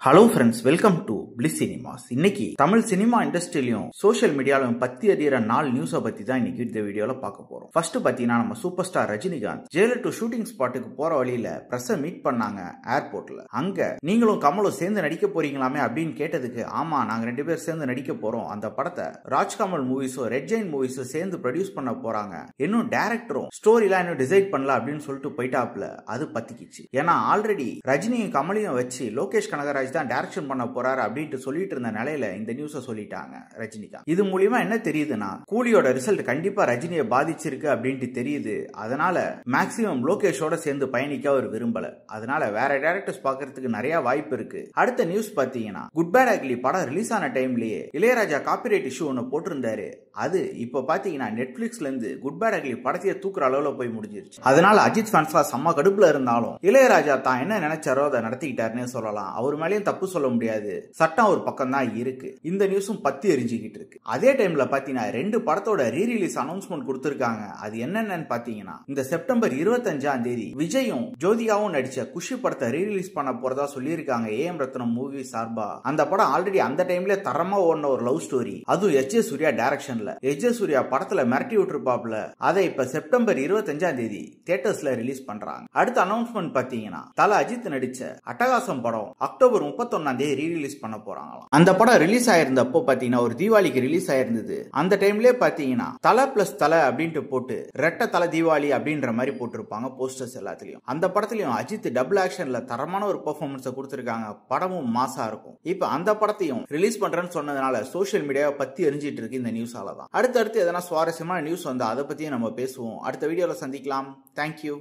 Hello friends, welcome to bliss cinemas. இன்னைக்கு Tamil cinema இண்டஸ்ட்ரியிலும் social மீடியாலும் பத்தி அறிகிற 4 நியூஸை பத்தி தான் இன்னைக்கு இந்த வீடியோல பார்க்க போறோம். ஃபர்ஸ்ட் பாத்தீங்கன்னா, நம்ம super star Rajinikanth Jailer to shooting ஸ்பாட்டுக்கு போற வழியில பிரஸ்ஸை மீட் பண்ணாங்க ஏர்போர்ட்ல. அங்க நீங்களும் கமலும் சேர்ந்து நடிக்க போறீங்களாமே அப்படின்னு கேட்டதுக்கு, ஆமா நாங்க 2 பேர் சேர்ந்து நடிக்க போறோம். அந்த படத்தை ராஜ்கமல் மூவிஸும் ரெட் ஜெயின் மூவிஸும் சேர்ந்து ப்ரொடியூஸ் பண்ண போறாங்க. இன்னும் டைரக்டரும் ஸ்டோரிலாம் இன்னும் டிசைட் பண்ணல அப்படின்னு சொல்லிட்டு போயிட்டாப்ல. அது பத்திக்கிச்சு. ஏன்னா ஆல்ரெடி ரஜினியும் கமலையும் வச்சு லோகேஷ் கனகராஜ் தான் டைரக்ஷன் பண்ண போறாரு அப்படின்ட்டு சொல்லிட்டு இருந்த நிலையில இந்த நியூஸை சொல்லிட்டாங்க ரஜினிகாந்த். இது மூலியமா என்ன தெரியுதுன்னா, கூலியோட ரிசல்ட் கண்டிப்பா ரஜினியை பாதிச்சிருக்கு அப்படின்ட்டு தெரியுது. அதனால மேக்சிமம் லோகேஷோட சேர்ந்து பயணிக்க அவர் விரும்பல. அதனால வேற டைரக்டர்ஸ் பார்க்கறதுக்கு நிறைய வாய்ப்பு இருக்கு. அடுத்த நியூஸ் பாத்தீங்கன்னா, குட் பேட் அக்லி படம் ரிலீஸ் ஆன டைம்லயே இளையராஜா காப்பிரைட் இஷ்யூ ஒன்னு போட்டிருந்தாரு. அது இப்ப பாத்தீங்கன்னா நெட்ஃபிளிக்ஸ்ல இருந்து குட் பேட் அக்லி படத்தையே தூக்குற அளவுல போய் முடிஞ்சிருச்சு. அதனால அஜித் ஃபேன்ஸ்லாம் செம்ம கடுப்புல இருந்தாலும் இளையராஜா தான் என்ன நினைச்சாரோ அதை நடத்திக்கிட்டாருன்னு சொல்லலாம். அவர் மேலேயும் தப்பு சொல்ல முடியாது. சட்டம் ஒரு பக்கம் தான் இருக்கு. இந்த நியூஸும் பத்தி எரிஞ்சுக்கிட்டு இருக்கு. அதே டைம்ல பாத்தீங்கன்னா 2 படத்தோட ரீரிலீஸ் அனௌன்ஸ்மெண்ட் கொடுத்திருக்காங்க. அது என்னென்னு பாத்தீங்கன்னா, இந்த செப்டம்பர் 25ஆம் தேதி விஜயும் ஜோதிகாவும் நடிச்ச குஷி படத்தை ரீரிலீஸ் பண்ண போறதா சொல்லியிருக்காங்க ஏஎம் ரத்னம் மூவி சார்பா. அந்த படம் ஆல்ரெடி அந்த டைம்ல தரமா ஓடின ஒரு லவ் ஸ்டோரி. அதுவும் எச் ஜே சூர்யா டைரக்ஷன்ல. எச் ஜே சூர்யா படத்துல மிரட்டி விட்டுருப்பாப்ல. அதை இப்ப செப்டம்பர் 25ஆம் தேதி தியேட்டர்ஸ்ல ரிலீஸ் பண்றாங்க. அடுத்த அனௌன்ஸ்மெண்ட் பாத்தீங்கன்னா, தல அஜித் நடிச்ச அட்டகாசம் படம் அக்டோபர் 31ஆம் தேதி ரீரிலீஸ் பண்ண போறாங்களாம். அந்த படம் ரிலீஸ் ஆயிருந்தப்போ பாத்தீங்கன்னா ஒரு தீபாவளிக்கு ரிலீஸ் ஆயிருந்தது. அந்த டைம்லயே பாத்தீங்கன்னா தல பிளஸ் தல அப்படின்ட்டு போட்டு ரெட்ட தல தீபாவளி அப்படின்ற மாதிரி போட்டிருப்பாங்க போஸ்டர்ஸ் எல்லாத்துலயும். அந்த படத்துலயும் அஜித் டபுள் ஆக்ஷன்ல தரமான ஒரு பெர்ஃபார்மன்ஸ் கொடுத்திருக்காங்க. படமும் மாசா இருக்கும். இப்ப அந்த படத்தையும் ரிலீஸ் பண்றேன்னு சொன்னதுனால சோஷியல் மீடியாவை பத்தி எரிஞ்சிட்டு இருக்கு இந்த நியூஸால தான். அடுத்தடுத்து எதனா சுவாரஸ்யமான நியூஸ் வந்து அதை பத்தியும் நம்ம பேசுவோம். அடுத்த வீடியோல சந்திக்கலாம். தேங்க்யூ.